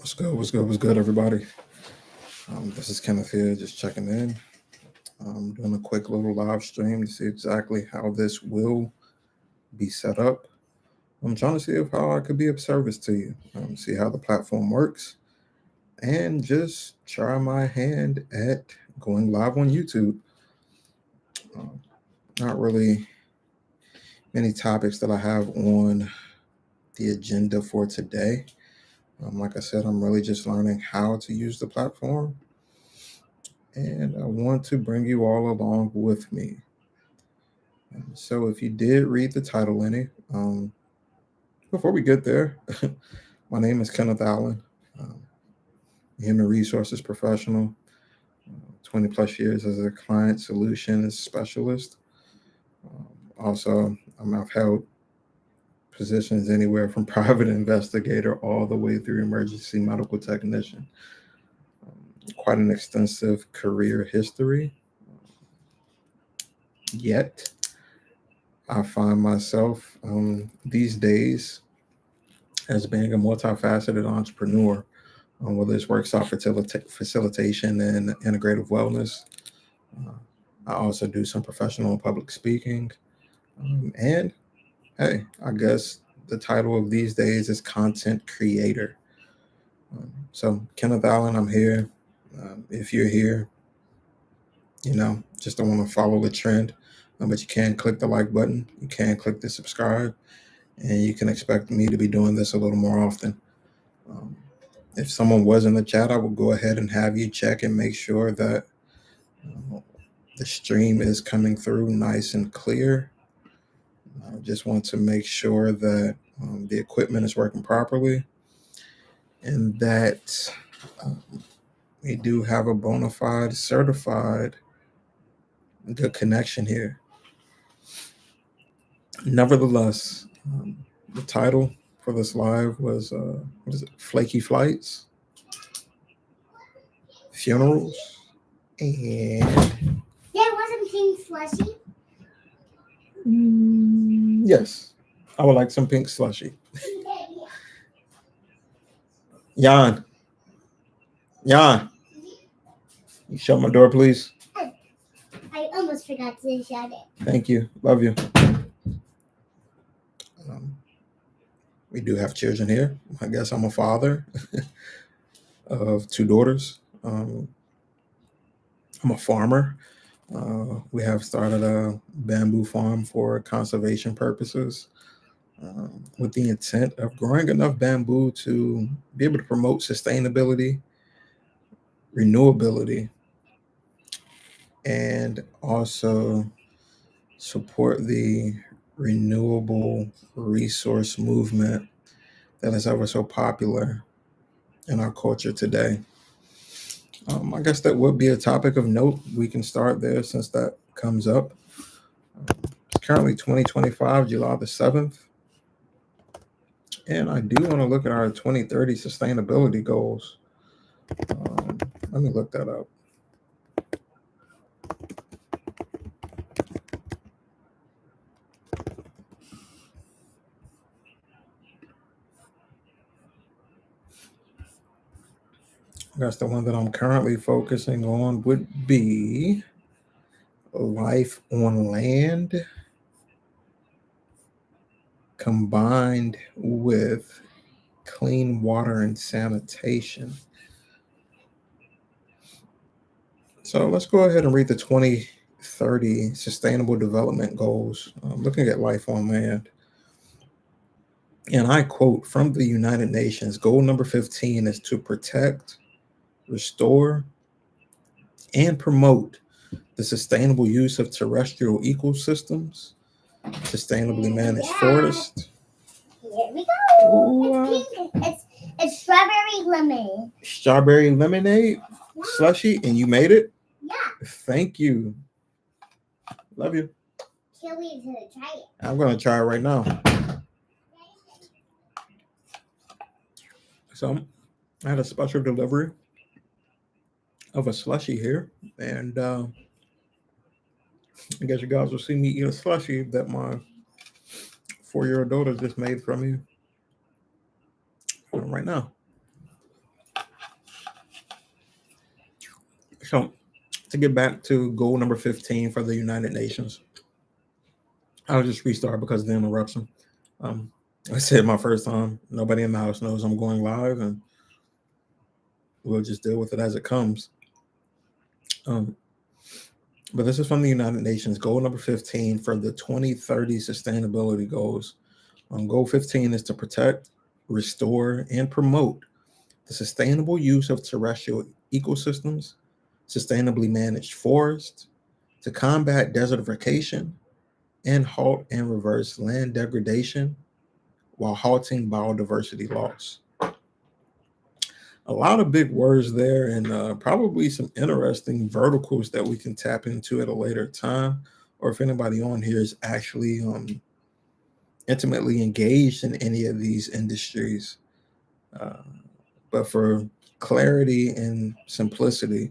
What's good? What's good? What's good, everybody? This is Kenneth here, just checking in. Doing a quick little live stream to see exactly how this will be set up. I'm trying to see if how I could be of service to you, see how the platform works, and just try my hand at going live on YouTube. Um, Not really many topics that I have on the agenda for today. Like I said, I'm really just learning how to use the platform, and I want to bring you all along with me. So, if you did read the title, Lenny, before we get there, my name is Kenneth Allen, um, human resources professional, 20 plus years as a client solutions specialist. Um, Also, I've held positions anywhere from private investigator all the way through emergency medical technician. Quite an extensive career history. Yet, I find myself these days as being a multifaceted entrepreneur, whether it's workshop facilitation and integrative wellness. Uh, I also do some professional public speaking. And hey, I guess the title of these days is content creator. So, Kenneth Allen, I'm here. If you're here, just don't want to follow the trend, but you can click the like button, you can click the subscribe, and you can expect me to be doing this a little more often. Um, if someone was in the chat, I will go ahead and have you check and make sure that uh, the stream is coming through nice and clear. I just want to make sure that the equipment is working properly and that um, we do have a bona fide, certified, good connection here. Nevertheless, the title for this live was what is it? Flaky Flights, Funerals, and There wasn't pink slushy. yes, I would like some pink slushy. Jan, Jan, you shut my door, please. I almost forgot to shut it. Thank you. Love you. Um, we do have children here. I guess I'm a father of two daughters. I'm a farmer. We have started a bamboo farm for conservation purposes with the intent of growing enough bamboo to be able to promote sustainability, renewability, and also support the renewable resource movement that is ever so popular in our culture today. I guess that would be a topic of note. We can start there since that comes up. It's currently 2025, July the 7th. And I do want to look at our 2030 sustainability goals. Let me look that up. That's the one that I'm currently focusing on would be life on land combined with clean water and sanitation. So let's go ahead and read the 2030 Sustainable Development Goals, looking at life on land. And I quote from the United Nations, goal number 15 is to protect, restore, and promote the sustainable use of terrestrial ecosystems, sustainably managed forests. Here we go. It's pink. It's strawberry lemonade. Strawberry lemonade slushy, and you made it? Yeah. Thank you. Love you. Can't wait to try it. I'm going to try it right now. So I had a special delivery of a slushy here, and I guess you guys will see me eat a slushy that my 4-year-old daughter just made from you right now. So to get back to goal number 15 for the United Nations, I'll just restart because of the interruption. Um, I said my first time. Nobody in the house knows I'm going live, and we'll just deal with it as it comes. Um, but this is from the United Nations, goal number 15 for the 2030 sustainability goals. Goal 15 is to protect, restore, and promote the sustainable use of terrestrial ecosystems, sustainably managed forests, to combat desertification, and halt and reverse land degradation while halting biodiversity loss. A lot of big words there, and probably some interesting verticals that we can tap into at a later time. Or if anybody on here is actually intimately engaged in any of these industries. Uh, but for clarity and simplicity,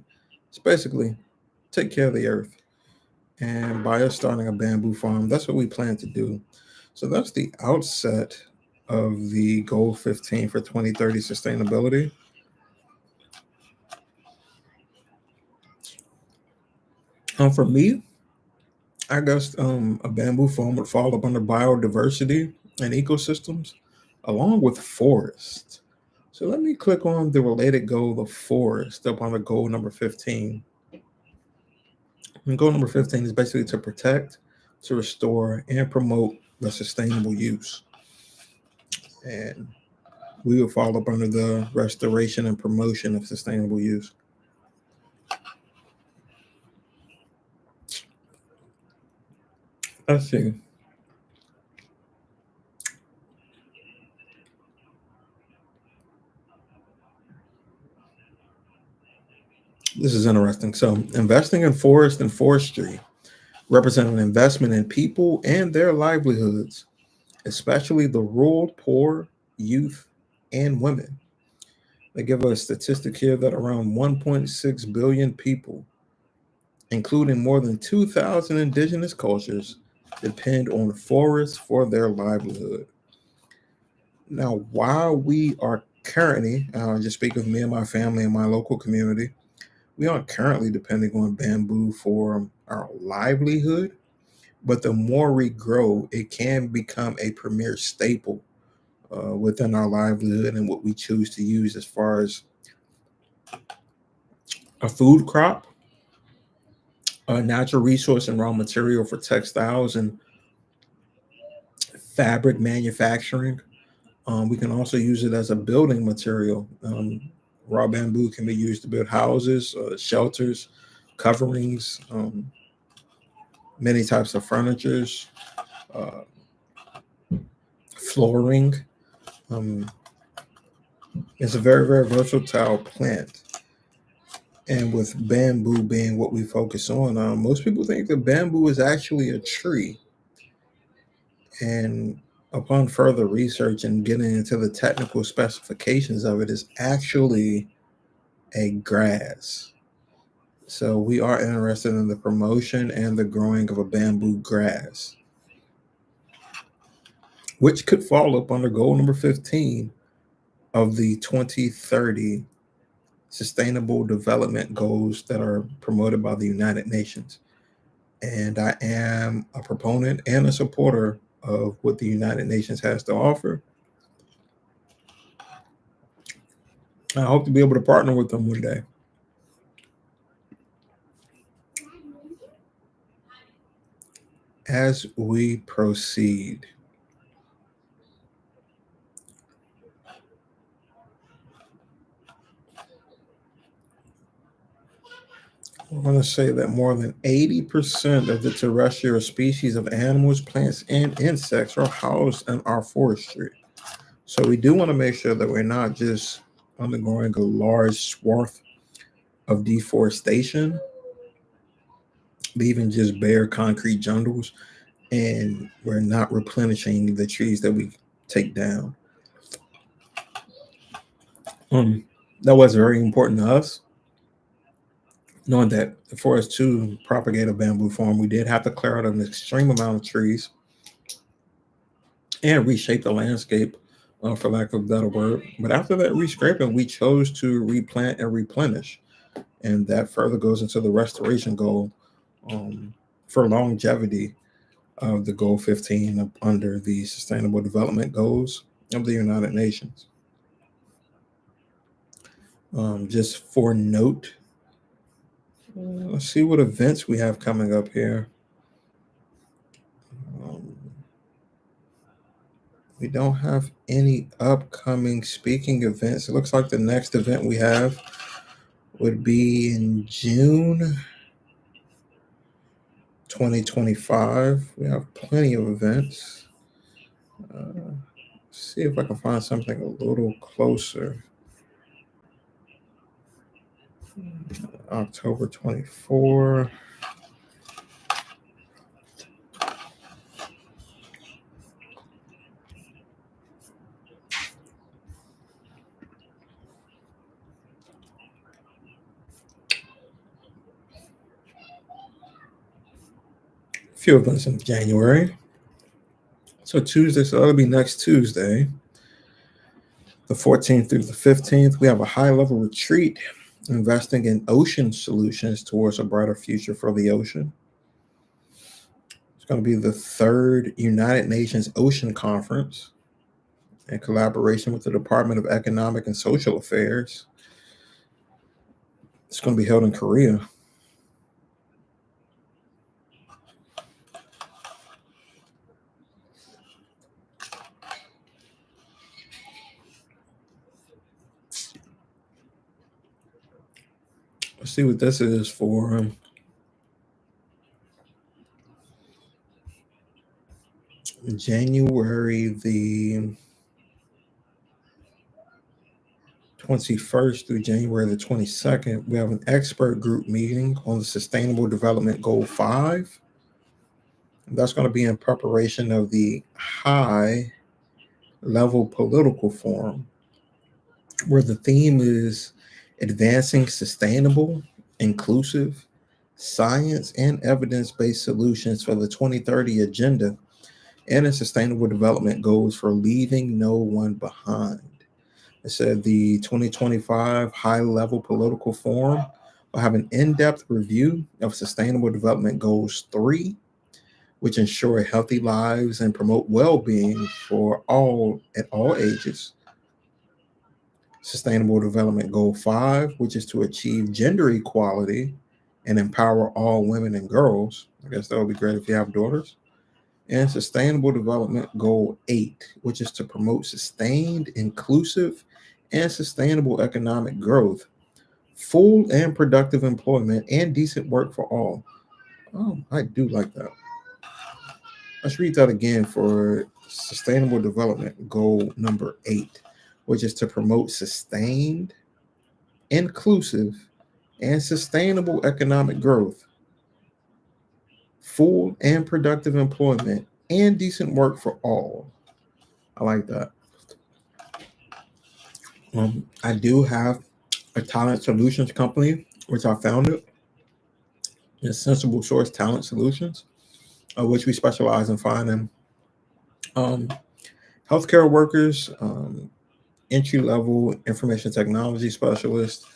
it's basically take care of the earth. And by us starting a bamboo farm, that's what we plan to do. So that's the outset of the goal 15 for 2030 sustainability. For me, I guess a bamboo farm would fall up under biodiversity and ecosystems, along with forests. So let me click on the related goal of forest up on the goal number 15. And goal number 15 is basically to protect, to restore, and promote the sustainable use. And we would fall up under the restoration and promotion of sustainable use. Let's see. This is interesting. So, investing in forest and forestry represent an investment in people and their livelihoods, especially the rural, poor, youth, and women. They give us a statistic here that around 1.6 billion people, including more than 2,000 indigenous cultures, depend on forests for their livelihood. Now, while we are currently, just speak of me and my family and my local community, we aren't currently depending on bamboo for our livelihood, but the more we grow, it can become a premier staple within our livelihood and what we choose to use as far as a food crop, a natural resource and raw material for textiles and fabric manufacturing. We can also use it as a building material. Raw bamboo can be used to build houses, shelters, coverings, many types of furnitures, uh, flooring. Um, it's a very, very versatile plant. And with bamboo being what we focus on, most people think that bamboo is actually a tree. And upon further research and getting into the technical specifications of it, is actually a grass. So we are interested in the promotion and the growing of a bamboo grass, which could fall up under goal number 15 of the 2030 sustainable development goals that are promoted by the United Nations. And I am a proponent and a supporter of what the United Nations has to offer. I hope to be able to partner with them one day. As we proceed, I want to say that more than 80% of the terrestrial species of animals, plants, and insects are housed in our forestry. So we do want to make sure that we're not just undergoing a large swath of deforestation, leaving just bare concrete jungles, and we're not replenishing the trees that we take down. Um, that was very important to us, knowing that for us to propagate a bamboo farm, we did have to clear out an extreme amount of trees and reshape the landscape, for lack of a better word. But after that rescraping, we chose to replant and replenish. And that further goes into the restoration goal for longevity of the goal 15 under the Sustainable Development Goals of the United Nations. Just for note, let's see what events we have coming up here. We don't have any upcoming speaking events. It looks like the next event we have would be in June 2025. We have plenty of events. See if I can find something a little closer. October 24. A few events in January. So Tuesday, so that'll be next Tuesday, the 14th through the 15th. We have a high-level retreat investing in ocean solutions towards a brighter future for the ocean. It's going to be the third United Nations Ocean Conference in collaboration with the Department of Economic and Social Affairs. It's going to be held in Korea. Let's see what this is for. January the 21st through January the 22nd, we have an expert group meeting on the Sustainable Development Goal 5. That's going to be in preparation of the high-level political forum, where the theme is advancing sustainable, inclusive, science and evidence-based solutions for the 2030 agenda and the Sustainable Development Goals for leaving no one behind. It said the 2025 High-Level Political Forum will have an in-depth review of Sustainable Development Goals 3, which ensure healthy lives and promote well-being for all at all ages. Sustainable Development Goal 5, which is to achieve gender equality and empower all women and girls. I guess that would be great if you have daughters. And Sustainable Development Goal 8, which is to promote sustained, inclusive, and sustainable economic growth, full and productive employment, and decent work for all. Oh, I do like that. Let's read that again for Sustainable Development Goal number 8, which is to promote sustained, inclusive, and sustainable economic growth, full and productive employment, and decent work for all. I like that. I do have a talent solutions company, which I founded. It's Sensible Source Talent Solutions, which we specialize in finding healthcare workers, entry-level information technology specialists,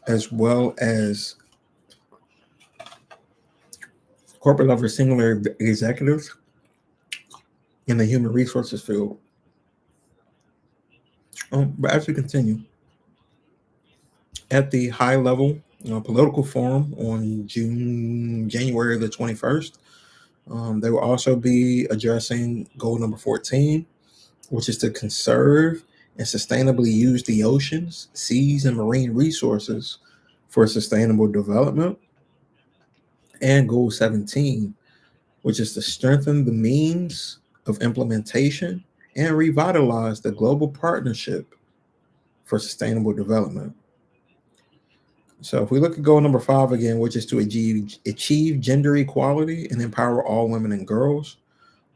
as well as corporate level senior executives in the human resources field. But as we continue, at the high level political forum on January the 21st, they will also be addressing goal number 14, which is to conserve and sustainably use the oceans, seas, and marine resources for sustainable development. And goal 17, which is to strengthen the means of implementation and revitalize the global partnership for sustainable development. So if we look at goal number 5 again, which is to achieve gender equality and empower all women and girls,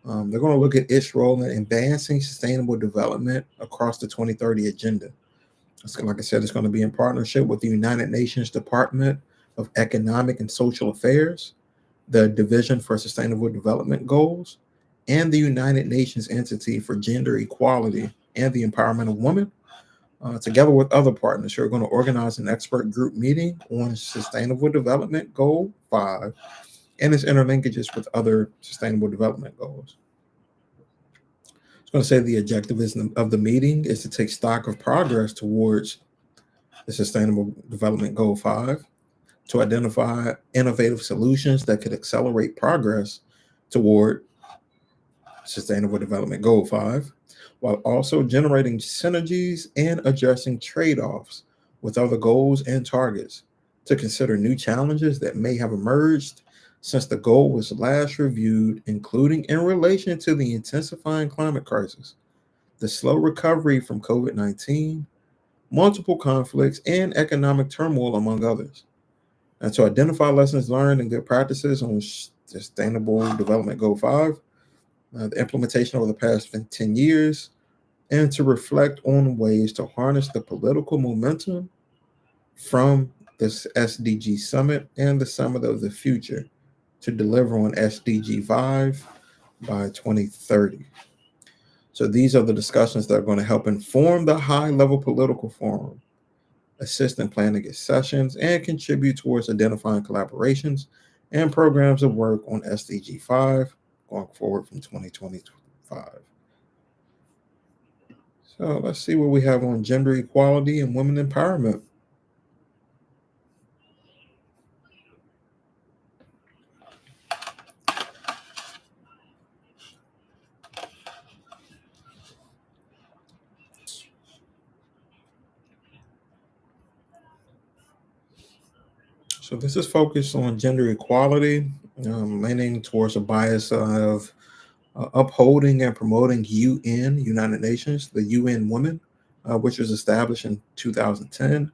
they're going to look at its role in advancing sustainable development across the 2030 agenda. Like I said, it's going to be in partnership with the United Nations Department of Economic and Social Affairs, the Division for Sustainable Development Goals, and the United Nations Entity for Gender Equality and the Empowerment of Women. together with other partners who are going to organize an expert group meeting on Sustainable Development Goal 5 and its interlinkages with other Sustainable Development Goals. I was going to say the objective of the meeting is to take stock of progress towards the Sustainable Development Goal 5, to identify innovative solutions that could accelerate progress toward Sustainable Development Goal 5, while also generating synergies and addressing trade-offs with other goals and targets, to consider new challenges that may have emerged since the goal was last reviewed, including in relation to the intensifying climate crisis, the slow recovery from COVID-19, multiple conflicts, and economic turmoil, among others, and to identify lessons learned and good practices on Sustainable Development Goal 5, the implementation over the past 10 years, and to reflect on ways to harness the political momentum from this SDG Summit and the Summit of the Future to deliver on SDG 5 by 2030. So these are the discussions that are going to help inform the high-level political forum, assist in planning its sessions, and contribute towards identifying collaborations and programs of work on SDG 5 going forward from 2025. So let's see what we have on gender equality and women empowerment. So this is focused on gender equality, leaning towards a bias of upholding and promoting UN, United Nations, the UN Women, which was established in 2010.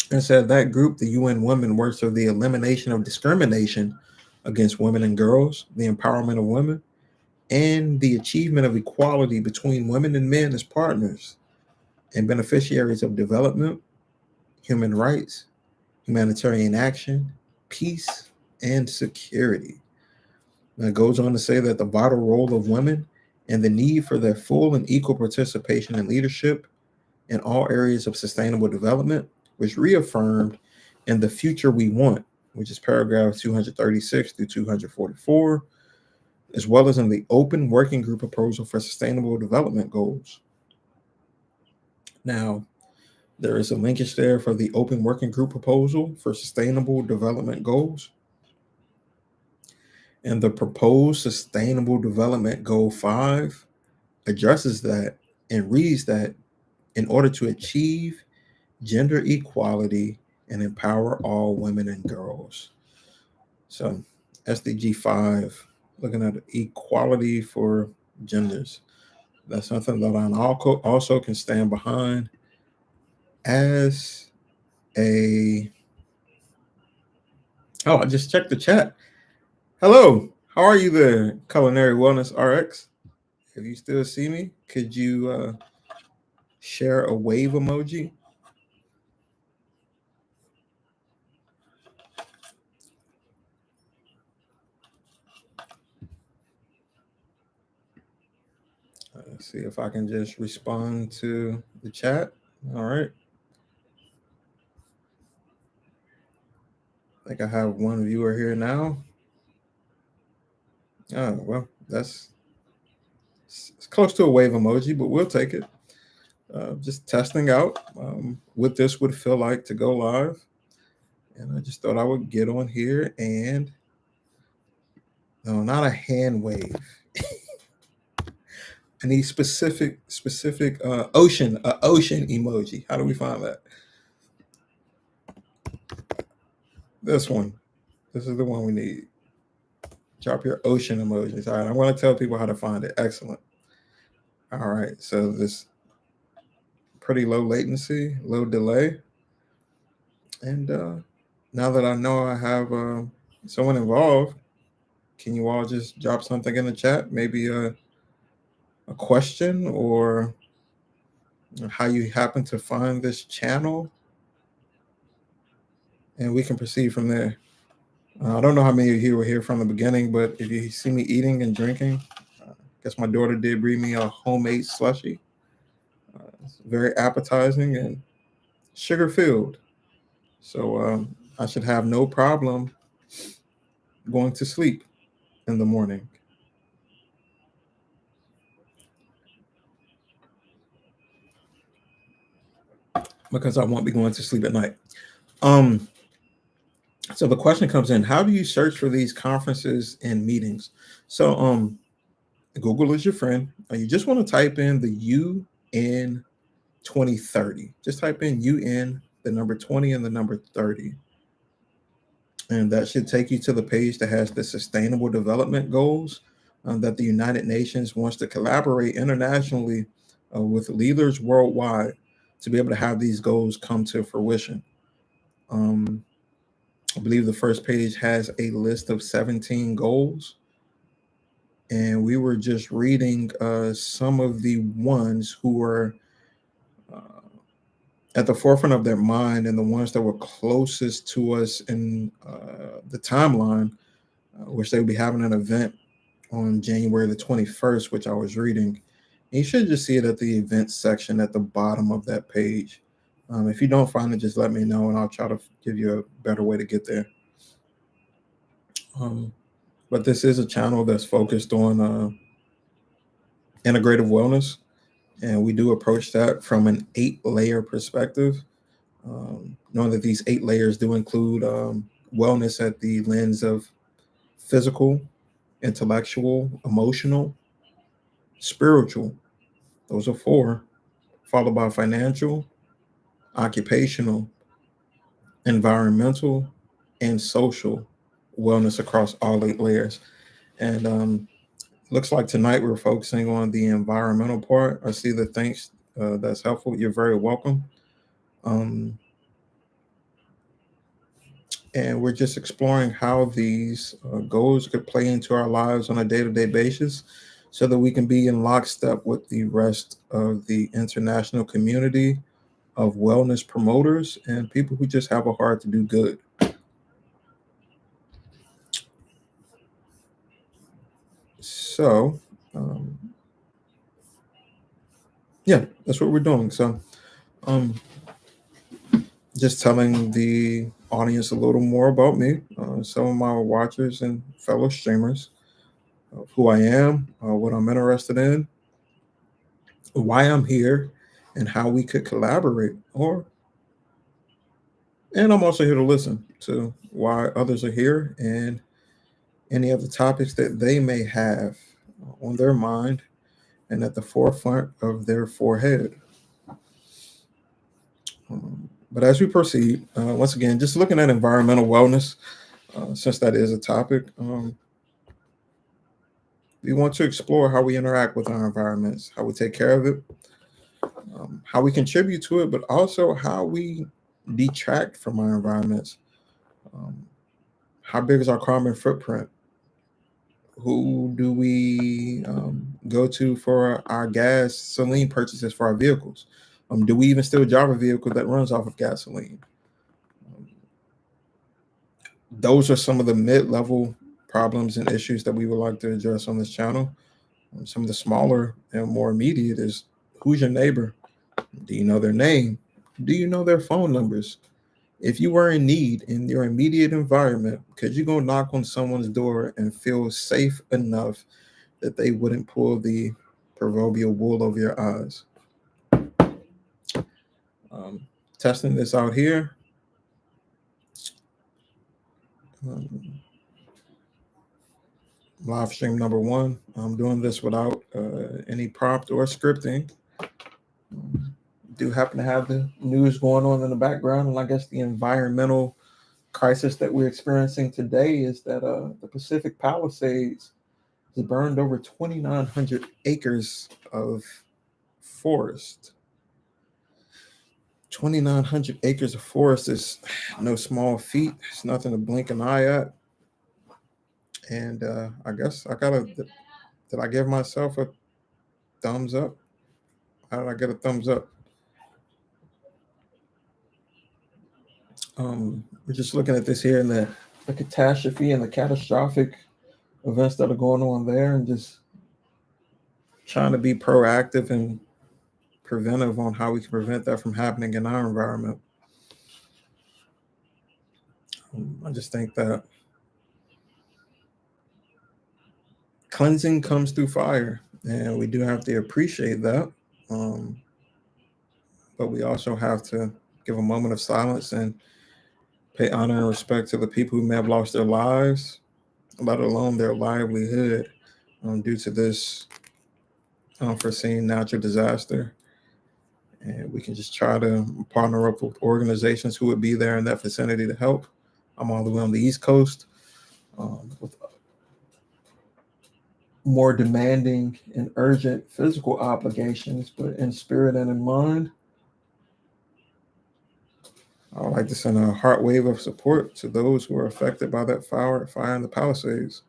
And said that group, the UN Women, works for the elimination of discrimination against women and girls, the empowerment of women, and the achievement of equality between women and men as partners and beneficiaries of development, human rights, humanitarian action, peace, and security. Now, it goes on to say that the vital role of women and the need for their full and equal participation in leadership in all areas of sustainable development was reaffirmed in The Future We Want, which is paragraph 236 through 244, as well as in the Open Working Group Proposal for Sustainable Development Goals. Now, there is a linkage there for the Open Working Group Proposal for Sustainable Development Goals. And the proposed Sustainable Development Goal 5 addresses that and reads that in order to achieve gender equality and empower all women and girls. So SDG 5, looking at equality for genders. That's something that I also can stand behind as a... Oh, I just checked the chat. Hello, how are you there, Culinary Wellness RX? If you still see me, could you share a wave emoji? Let's see if I can just respond to the chat. All right. I think I have one viewer here now. Oh, well, it's close to a wave emoji, but we'll take it. Just testing out what this would feel like to go live. And I just thought I would get on here and, no, not a hand wave. I need specific ocean emoji. How do we find that? This one. This is the one we need. Drop your ocean emojis. All right, I'm going to tell people how to find it. Excellent. All right, so this pretty low latency, low delay. And now that I know I have someone involved, can you all just drop something in the chat? Maybe a question or how you happen to find this channel, and we can proceed from there. I don't know how many of you were here from the beginning, but if you see me eating and drinking, I guess my daughter did bring me a homemade slushie. It's very appetizing and sugar filled. So I should have no problem going to sleep in the morning because I won't be going to sleep at night. Um, so the question comes in: how do you search for these conferences and meetings? So Google is your friend. You just want to type in the UN 2030. Just type in UN, the number 20 and the number 30. And that should take you to the page that has the Sustainable Development Goals that the United Nations wants to collaborate internationally with leaders worldwide to be able to have these goals come to fruition. Um, I believe the first page has a list of 17 goals. And we were just reading some of the ones who were uh, at the forefront of their mind and the ones that were closest to us in the timeline, which they would be having an event on January the 21st, which I was reading. And you should just see it at the events section at the bottom of that page. If you don't find it, just let me know and I'll try to give you a better way to get there. But this is a channel that's focused on integrative wellness, and we do approach that from an 8-layer perspective, knowing that these 8 layers do include wellness at the lens of physical, intellectual, emotional, spiritual. Those are 4, followed by financial, occupational, environmental, and social wellness across all 8 layers. And looks like tonight we're focusing on the environmental part. I see the thanks. That's helpful. You're very welcome. Um, and we're just exploring how these goals could play into our lives on a day-to-day basis so that we can be in lockstep with the rest of the international community of wellness promoters and people who just have a heart to do good. So, um, yeah, that's what we're doing. So, um, just telling the audience a little more about me, some of my watchers and fellow streamers, who I am, what I'm interested in, why I'm here, and how we could collaborate. And I'm also here to listen to why others are here and any of the topics that they may have on their mind and at the forefront of their forehead. But as we proceed, once again, just looking at environmental wellness, since that is a topic, we want to explore how we interact with our environments, how we take care of it, how we contribute to it, but also how we detract from our environments. Um, how big is our carbon footprint? Who do we go to for our gasoline purchases for our vehicles? Do we even still drive a vehicle that runs off of gasoline? Um, those are some of the mid-level problems and issues that we would like to address on this channel. Some of the smaller and more immediate is: who's your neighbor? Do you know their name? Do you know their phone numbers? If you were in need in your immediate environment, could you go knock on someone's door and feel safe enough that they wouldn't pull the proverbial wool over your eyes? Um, Testing this out here. Um, Live stream number 1. I'm doing this without any prompt or scripting. Do happen to have the news going on in the background, and I guess the environmental crisis that we're experiencing today is that the Pacific Palisades has burned over 2,900 acres of forest. 2,900 acres of forest is no small feat. It's nothing to blink an eye at. And I guess did I give myself a thumbs up? How did I get a thumbs up? We're just looking at this here and the catastrophe and the catastrophic events that are going on there, and just trying to be proactive and preventive on how we can prevent that from happening in our environment. I just think that cleansing comes through fire, and we do have to appreciate that. But we also have to give a moment of silence and pay honor and respect to the people who may have lost their lives, let alone their livelihood, due to this unforeseen natural disaster. And we can just try to partner up with organizations who would be there in that vicinity to help. I'm all the way on the East Coast, with more demanding and urgent physical obligations, but in spirit and in mind, I would like to send a heart wave of support to those who are affected by that fire in the Palisades.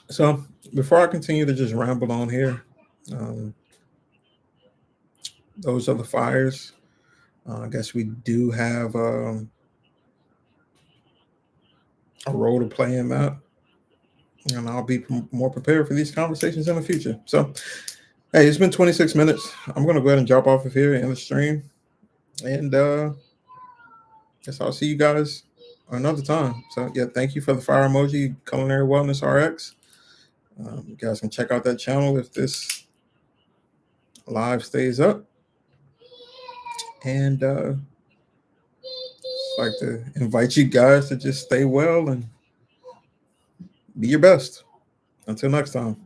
So before I continue to just ramble on here, those are the fires. I guess we do have a role to play in that, and I'll be more prepared for these conversations in the future. So, hey, it's been 26 minutes. I'm going to go ahead and drop off of here in the stream, and guess I'll see you guys another time. So, yeah, thank you for the fire emoji, Culinary Wellness RX. You guys can check out that channel if this live stays up. And just like to invite you guys to just stay well and be your best. Until next time.